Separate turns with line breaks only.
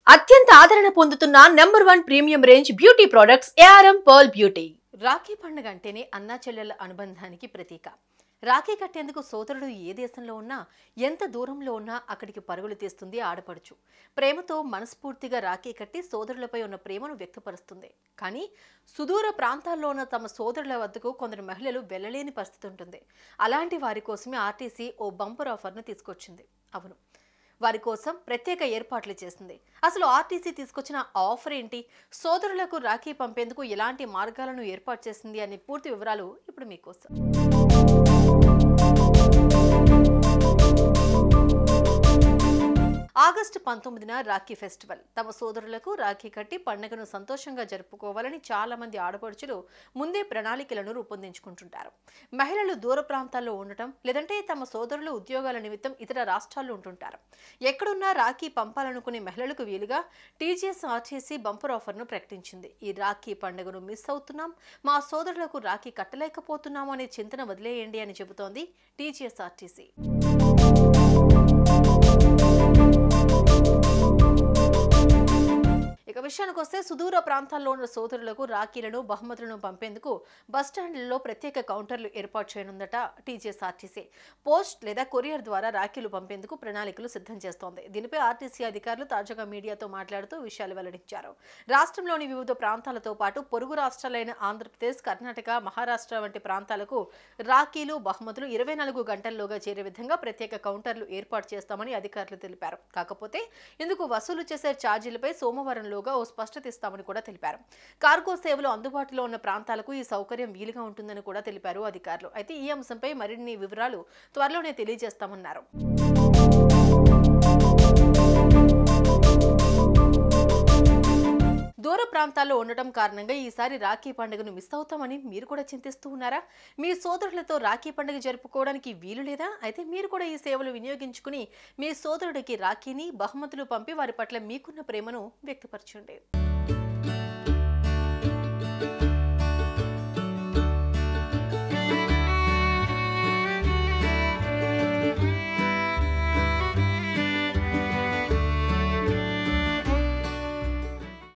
అత్యంత ఆదరణ పొందుతున్న number 1 premium range beauty products ARM pearl beauty. Rakhi పండుగ అంటేనే అన్నా చెల్లెల అనుబంధానికి ప్రతీక. రాఖీ కట్టేందుకు సోదరుడు ఏ దేశంలో ఉన్నా, ఎంత దూరంలో ఉన్నా అక్కడికి పరుగులు తీస్తుంది ఆడపడుచు. ప్రేమతో మనస్ఫూర్తిగా రాఖీ కట్టి సోదరులపై ఉన్న ప్రేమను వ్యక్తపరుస్తుంది. కానీ సుదూర ప్రాంతాల్లో ఉన్న తమ సోదరుల వద్దకు కొందరు మహిళలు వెళ్లలేని పరిస్థితి ఉంటుంది. అలాంటి వారి కోసమే ఆర్టీసీ ఓ బంపర్ ఆఫర్ను తీసుకొచ్చింది. అవును, వారి కోసం ప్రత్యేక ఏర్పాట్లు చేసింది. అసలు ఆర్టీసీ తీసుకొచ్చిన ఆఫర్ ఏంటి, సోదరులకు రాఖీ పంపేందుకు ఎలాంటి మార్గాలను ఏర్పాటు చేసింది అనే పూర్తి వివరాలు ఇప్పుడు మీకోసం. ఆగస్టు 19న రాఖీ ఫెస్టివల్. తమ సోదరులకు రాఖీ కట్టి పండుగను సంతోషంగా జరుపుకోవాలని చాలా మంది ఆడపడుచులు ముందే ప్రణాళికలను రూపొందించుకుంటుంటారు. మహిళలు దూర ప్రాంతాల్లో ఉండటం, లేదంటే తమ సోదరులు ఉద్యోగాల నిమిత్తం ఇతర రాష్ట్రాల్లో ఉంటుంటారు. ఎక్కడున్నా రాఖీ పంపాలనుకునే మహిళలకు వీలుగా టీజీఎస్ఆర్టీసీ బంపర్ ఆఫర్ను ప్రకటించింది. ఈ రాఖీ పండుగను మిస్ అవుతున్నాం, మా సోదరులకు రాఖీ కట్టలేకపోతున్నాము అనే చింతన వదిలేయండి అని చెబుతోంది టీజీఎస్ఆర్టీసీ. విషయానికి వస్తే సుదూర ప్రాంతాల్లో ఉన్న సోదరులకు రాఖీలను బహుమతులను పంపేందుకు బస్టాండ్లలో ప్రత్యేక కౌంటర్లు ఏర్పాటు చేయనుందట టీజీఎస్ఆర్టీసీ. పోస్ట్ లేదా కొరియర్ ద్వారా రాఖీలు పంపేందుకు ప్రణాళికలు సిద్ధం చేస్తోంది. దీనిపై ఆర్టీసీ అధికారులు తాజాగా మీడియాతో మాట్లాడుతూ విషయాలు వెల్లడించారు. రాష్ట్రంలోని వివిధ ప్రాంతాలతో పాటు పొరుగు రాష్ట్రాలైన ఆంధ్రప్రదేశ్, కర్ణాటక, మహారాష్ట్ర వంటి ప్రాంతాలకు రాఖీలు, బహుమతులు 24 గంటల్లోగా చేరే విధంగా ప్రత్యేక కౌంటర్లు ఏర్పాటు చేస్తామని అధికారులు తెలిపారు. కాకపోతే ఇందుకు వసూలు చేసే ఛార్జీలపై సోమవారంలోగా ఓ స్పష్టత ఇస్తామని కూడా తెలిపారు. కార్గో సేవలు అందుబాటులో ఉన్న ప్రాంతాలకు ఈ సౌకర్యం వీలుగా ఉంటుందని కూడా తెలిపారు అధికారులు. అయితే ఈ అంశంపై మరిన్ని వివరాలు త్వరలోనే తెలియజేస్తామన్నారు. దూర ప్రాంతాల్లో ఉండటం కారణంగా ఈసారి రాఖీ పండుగను మిస్ అవుతామని మీరు కూడా చింతిస్తూ ఉన్నారా? మీ సోదరులతో రాఖీ పండుగ జరుపుకోవడానికి వీలు లేదా? అయితే మీరు కూడా ఈ సేవలు వినియోగించుకుని మీ సోదరుడికి రాఖీని, బహుమతులు పంపి వారి పట్ల మీకున్న ప్రేమను వ్యక్తపరచండి.